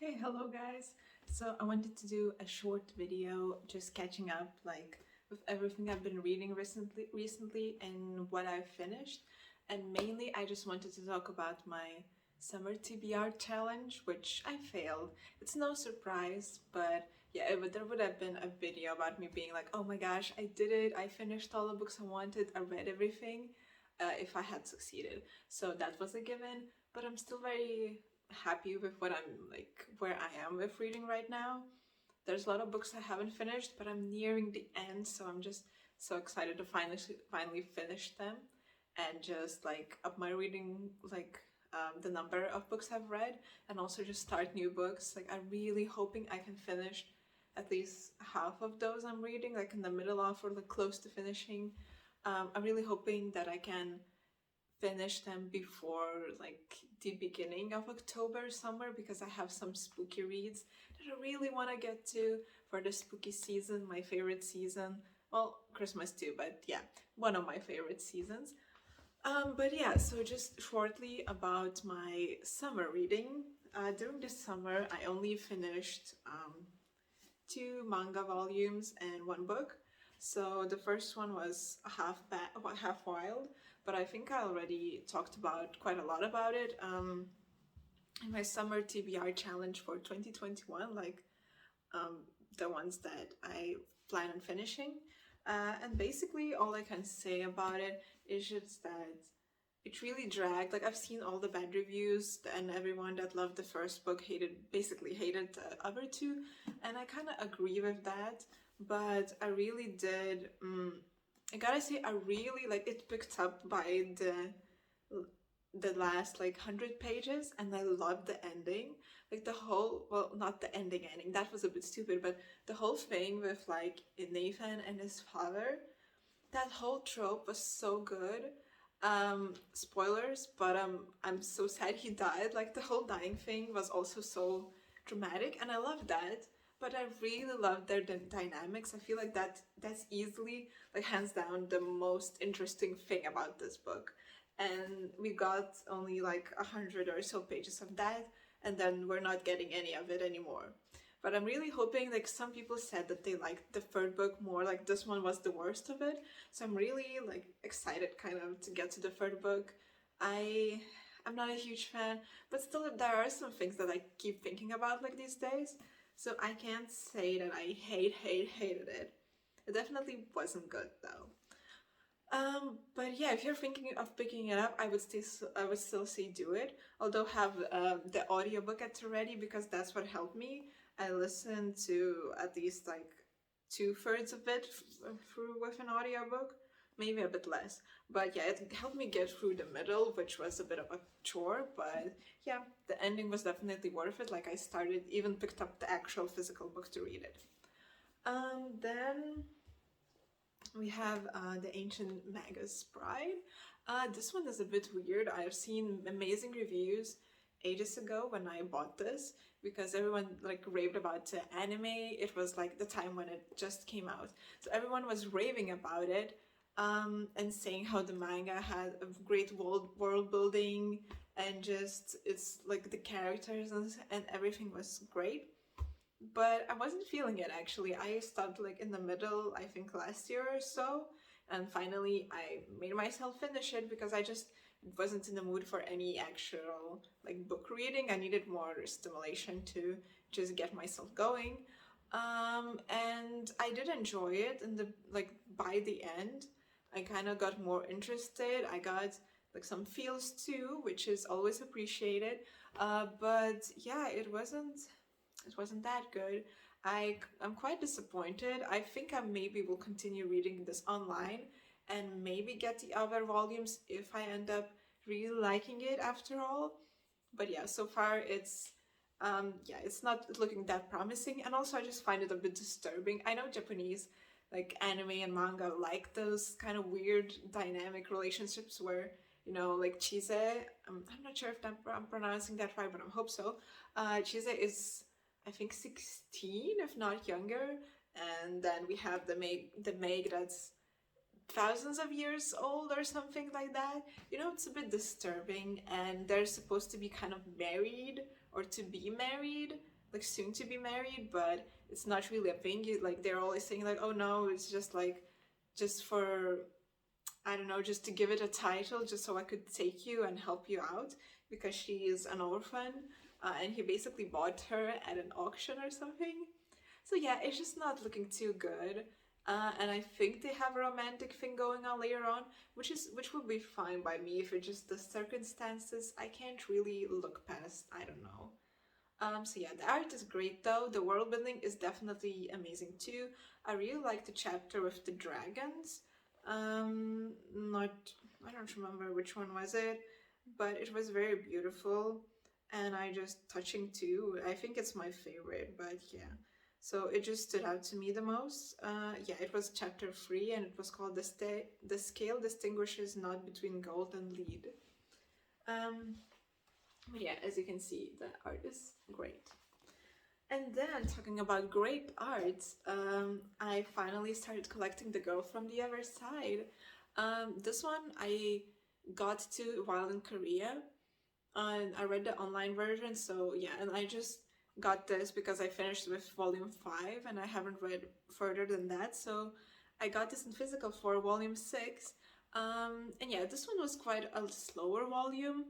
Hey, hello guys. So I wanted to do a short video just catching up with everything I've been reading recently and what I've finished. And mainly I just wanted to talk about my summer TBR challenge, which I failed. It's no surprise, but yeah, there would have been a video about me being like, oh my gosh, I did it. I finished all the books I wanted. I read everything if I had succeeded. So that was a given, but I'm still very happy with what I'm like where I am with reading right now. There's a lot of books I haven't finished, but I'm nearing the end, so I'm just so excited to finally finish them and just like up my reading the number of books I've read and also just start new books. Like I'm really hoping I can finish at least half of those I'm reading, like in the middle of or like close to finishing. I'm really hoping that I can finish them before like the beginning of October somewhere because I have some spooky reads that I really want to get to for the spooky season, my favorite season. Well, Christmas too, but yeah, one of my favorite seasons. But yeah, so just shortly about my summer reading. During this summer, I only finished two manga volumes and one book. So the first one was half wild, but I think I already talked about quite a lot about it in my summer TBR challenge for 2021, um, the ones that I plan on finishing. And basically, all I can say about it is just that it really dragged. Like I've seen all the bad reviews, and everyone that loved the first book basically hated the other two, and I kind of agree with that. But I really did. I gotta say, I really like it. Picked up by the last like 100 pages, and I loved the ending. Like the whole, well, not the ending. That was a bit stupid, but the whole thing with like Nathan and his father, that whole trope was so good. Spoilers, but I'm so sad he died. Like the whole dying thing was also so dramatic, and I love that. But I really love their dynamics. I feel like that's easily, like hands down, the most interesting thing about this book. And we got only like 100 or so pages of that, and then we're not getting any of it anymore. But I'm really hoping, like some people said that they liked the third book more, like this one was the worst of it. So I'm really like excited kind of to get to the third book. I I'm not a huge fan, but still there are some things that I keep thinking about like these days. So I can't say that I hated it. It definitely wasn't good though. But yeah, if you're thinking of picking it up, I would still say do it. Although have the audiobook at ready because that's what helped me. I listened to at least like 2/3 of it through with an audiobook, maybe a bit less. But yeah, it helped me get through the middle, which was a bit of a chore. But yeah, the ending was definitely worth it. Like I started, even picked up the actual physical book to read it. Then we have the Ancient Magus Bride. This one is a bit weird. I've seen amazing reviews ages ago when I bought this because everyone like raved about the anime. It was like the time when it just came out, so everyone was raving about it and saying how the manga had a great world building and just it's like the characters and everything was great, but I wasn't feeling it actually. I stopped like in the middle, I think last year or so, and finally I made myself finish it because I just wasn't in the mood for any actual like book reading. I needed more stimulation to just get myself going. And I did enjoy it, and the like by the end, I kind of got more interested. I got like some feels too, which is always appreciated. But yeah, it wasn't that good. I'm quite disappointed. I think I maybe will continue reading this online and maybe get the other volumes if I end up really liking it after all. But yeah, so far it's not looking that promising, and also I just find it a bit disturbing. I know Japanese like anime and manga like those kind of weird dynamic relationships where like Chise, I'm not sure if I'm pronouncing that right, but I hope so. Chise is I think 16, if not younger, and then we have the Meg that's thousands of years old or something like that. It's a bit disturbing, and they're supposed to be kind of married or to be married. like soon to be married, but it's not really a thing. Like they're always saying like, oh no, it's just like just for, I don't know, just to give it a title, just so I could take you and help you out, because she is an orphan, and he basically bought her at an auction or something. So yeah, it's just not looking too good. And I think they have a romantic thing going on later on, which would be fine by me if it's just the circumstances I can't really look past. I don't know. So yeah, the art is great though. The world building is definitely amazing too. I really like the chapter with the dragons. Not, I don't remember which one was it, but it was very beautiful and I just touching too. I think it's my favorite, but yeah. So it just stood out to me the most. Yeah, it was chapter 3 and it was called The Scale Distinguishes Not Between Gold and Lead. But yeah, as you can see, the art is great. And then, talking about great art, I finally started collecting The Girl from the Other Side. This one I got to while in Korea, and I read the online version, so yeah, and I just got this because I finished with volume 5 and I haven't read further than that, so I got this in physical for volume 6. And yeah, this one was quite a slower volume.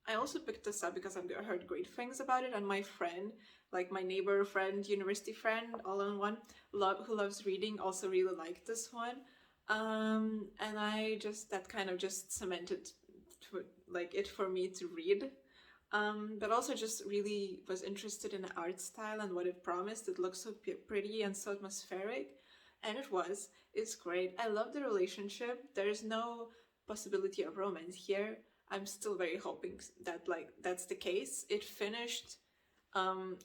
I also picked this up because I've heard great things about it, and my friend, like my neighbor friend, university friend, all in one, who loves reading, also really liked this one. And I just, that kind of just cemented like it for me to read. But also just really was interested in the art style and what it promised. It looked so pretty and so atmospheric, and it was. It's great. I love the relationship. There's no possibility of romance here. I'm still very hoping that like that's the case. It finished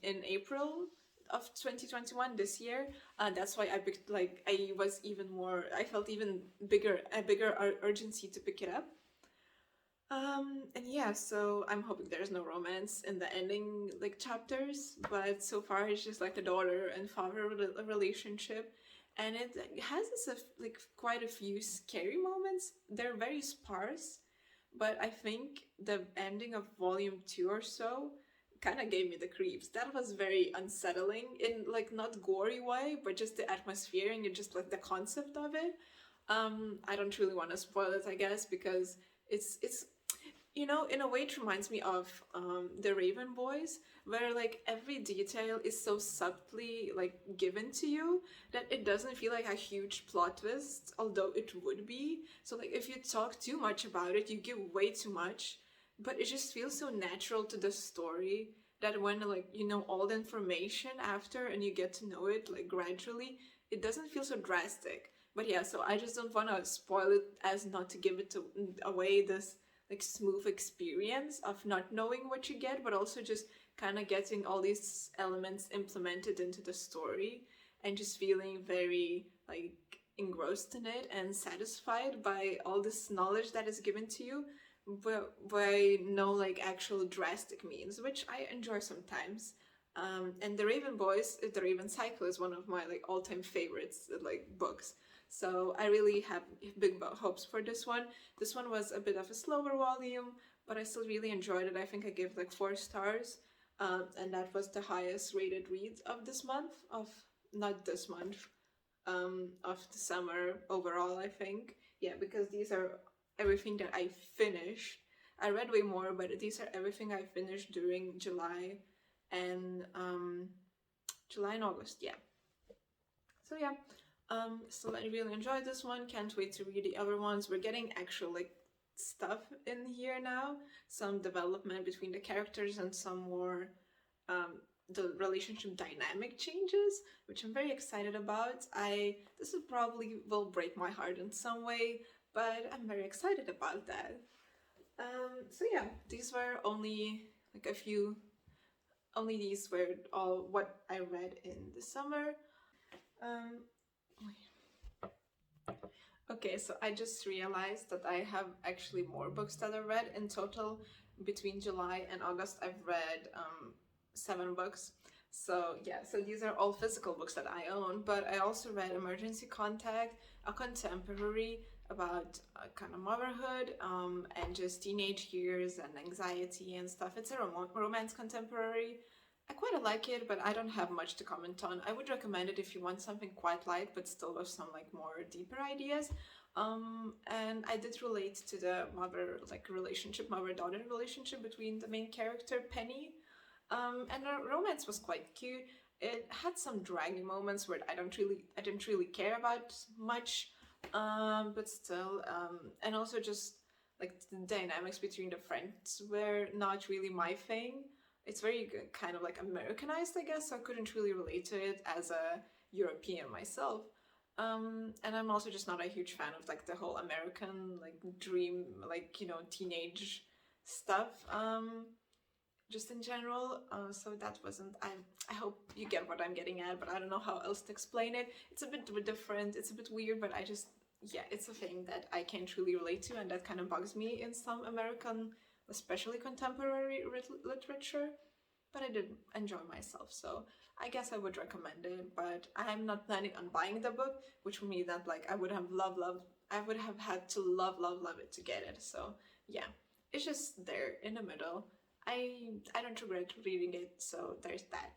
in April of 2021 this year. That's why I picked, like I was even more, I felt even bigger urgency to pick it up. And yeah, so I'm hoping there's no romance in the ending like chapters, but so far it's just like the daughter and father relationship, and it has this like quite a few scary moments. They're very sparse, but I think the ending of volume 2 or so kind of gave me the creeps. That was very unsettling in like not gory way, but just the atmosphere and just like the concept of it. I don't really want to spoil it, I guess, because it's you know, in a way it reminds me of the Raven Boys, where like every detail is so subtly like given to you that it doesn't feel like a huge plot twist, although it would be. So like if you talk too much about it, you give way too much, but it just feels so natural to the story that when like you know all the information after and you get to know it like gradually, it doesn't feel so drastic. But yeah, so I just don't want to spoil it as not to give it away this like smooth experience of not knowing what you get, but also just kind of getting all these elements implemented into the story and just feeling very like engrossed in it and satisfied by all this knowledge that is given to you, but by no like actual drastic means, which I enjoy sometimes. And the Raven Boys, the Raven Cycle is one of my like all-time favorites like books. So I really have big hopes for this one. This one was a bit of a slower volume, but I still really enjoyed it. I think I gave like 4 stars, and that was the highest rated read of this month, of not this month, of the summer overall, I think. Yeah, because these are everything that I finished. I read way more, but these are everything I finished during July and August. Yeah. So yeah. So I really enjoyed this one. Can't wait to read the other ones. We're getting actual like stuff in here now. Some development between the characters and some more the relationship dynamic changes, which I'm very excited about. This will probably will break my heart in some way, but I'm very excited about that. So yeah, these were only like a few. Only these were all what I read in the summer. Um, Okay, so I just realized that I have actually more books that I read in total. Between July and August, I've read 7 books. So yeah, so these are all physical books that I own, but I also read Emergency Contact, a contemporary about kind of motherhood and just teenage years and anxiety and stuff. It's a romance contemporary. I quite like it, but I don't have much to comment on. I would recommend it if you want something quite light, but still with some like more deeper ideas. And I did relate to the mother-daughter relationship between the main character Penny. And the romance was quite cute. It had some draggy moments where I didn't really care about much, but still, and also just like the dynamics between the friends were not really my thing. It's very kind of like Americanized, I guess, so I couldn't really relate to it as a European myself. And I'm also just not a huge fan of like the whole American like dream, like, you know, teenage stuff. Just in general. So that wasn't. I hope you get what I'm getting at, but I don't know how else to explain it. It's a bit different. It's a bit weird, but I just, yeah, it's a thing that I can't truly relate to, and that kind of bugs me in some American, especially contemporary literature. But I did enjoy myself, so I guess I would recommend it. But I'm not planning on buying the book, which would mean that like I would have I would have had to love it to get it. So yeah, it's just there in the middle. I don't regret reading it, so there's that.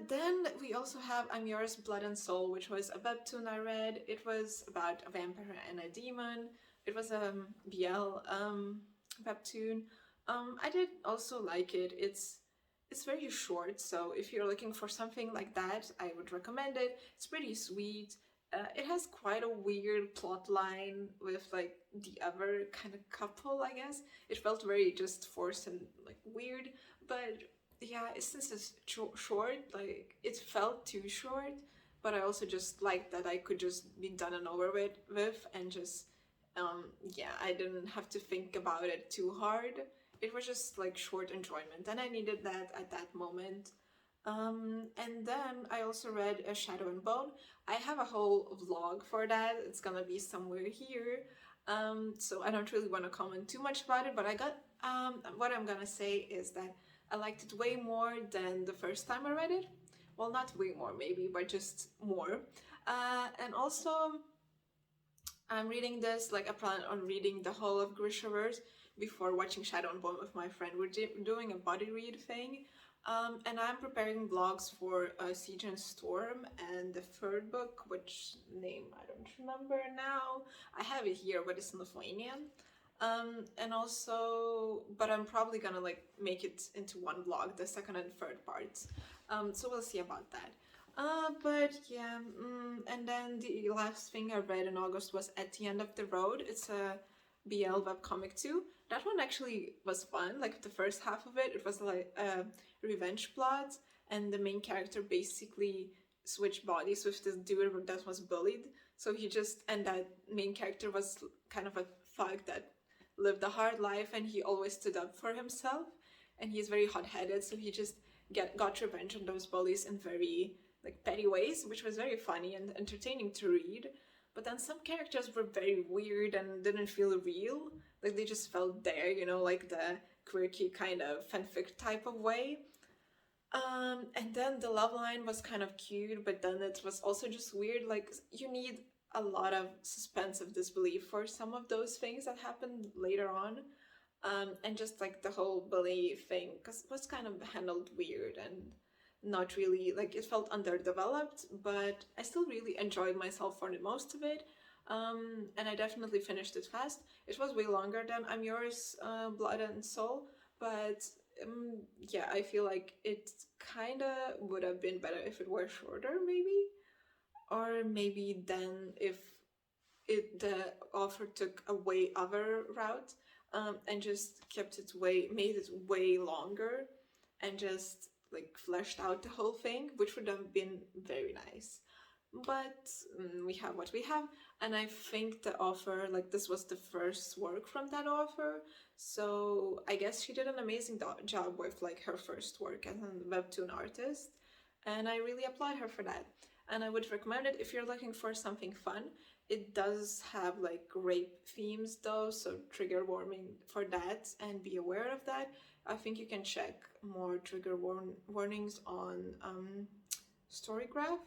Then we also have I'm Yours, Blood and Soul, which was a webtoon I read. It was about a vampire and a demon. It was a BL webtoon. I did also like it. It's very short, so if you're looking for something like that, I would recommend it. It's pretty sweet. It has quite a weird plot line with like the other kind of couple, I guess. It felt very just forced and like weird, but yeah, since it's short, like it felt too short, but I also just liked that I could just be done and over with and just yeah, I didn't have to think about it too hard. It was just like short enjoyment, and I needed that at that moment. And then I also read A Shadow and Bone. I have a whole vlog for that. It's gonna be somewhere here. So I don't really want to comment too much about it, but what I'm gonna say is that I liked it way more than the first time I read it. Well, not way more maybe, but just more. And also, I'm reading this, like I plan on reading the whole of Grishaverse before watching Shadow and Bone with my friend. We're doing a body read thing. And I'm preparing vlogs for Siege and Storm and the third book, which name I don't remember now. I have it here, but it's in Lithuanian. And also, but I'm probably gonna like make it into one vlog, the second and third parts. So we'll see about that. But yeah, and then the last thing I read in August was At the End of the Road. It's a BL webcomic too. That one actually was fun. Like the first half of it was like a revenge plot, and the main character basically switched bodies with this dude that was bullied. So and that main character was kind of a thug that lived a hard life, and he always stood up for himself. And he's very hot-headed, so he just got revenge on those bullies in very like petty ways, which was very funny and entertaining to read. But then some characters were very weird and didn't feel real. Like they just felt there, you know, like the quirky kind of fanfic type of way. And then the love line was kind of cute, but then it was also just weird. Like you need a lot of suspense of disbelief for some of those things that happened later on. And just like the whole bully thing was kind of handled weird and not really, like it felt underdeveloped, but I still really enjoyed myself for the most of it. And I definitely finished it fast. It was way longer than I'm Yours, Blood and Soul, but yeah, I feel like it kind of would have been better if it were shorter, maybe, or maybe then if the author took a way other route, and just made it way longer, and just like fleshed out the whole thing, which would have been very nice. But we have what we have, and I think the author, like this was the first work from that author, so I guess she did an amazing job with like her first work as a webtoon artist, and I really applaud her for that. And I would recommend it if you're looking for something fun. It does have like rape themes though, so trigger warning for that, and be aware of that. I think you can check more trigger warnings on Storygraph,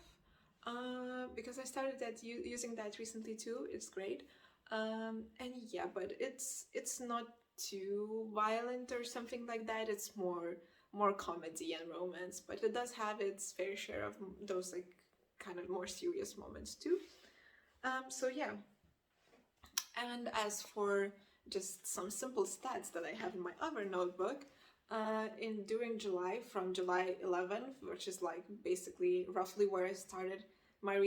because I started using that recently too. It's great, and yeah, but it's not too violent or something like that. It's more more comedy and romance, but it does have its fair share of those like kind of more serious moments too. So yeah. And as for just some simple stats that I have in my other notebook, during July, from July 11th, which is like basically roughly where I started my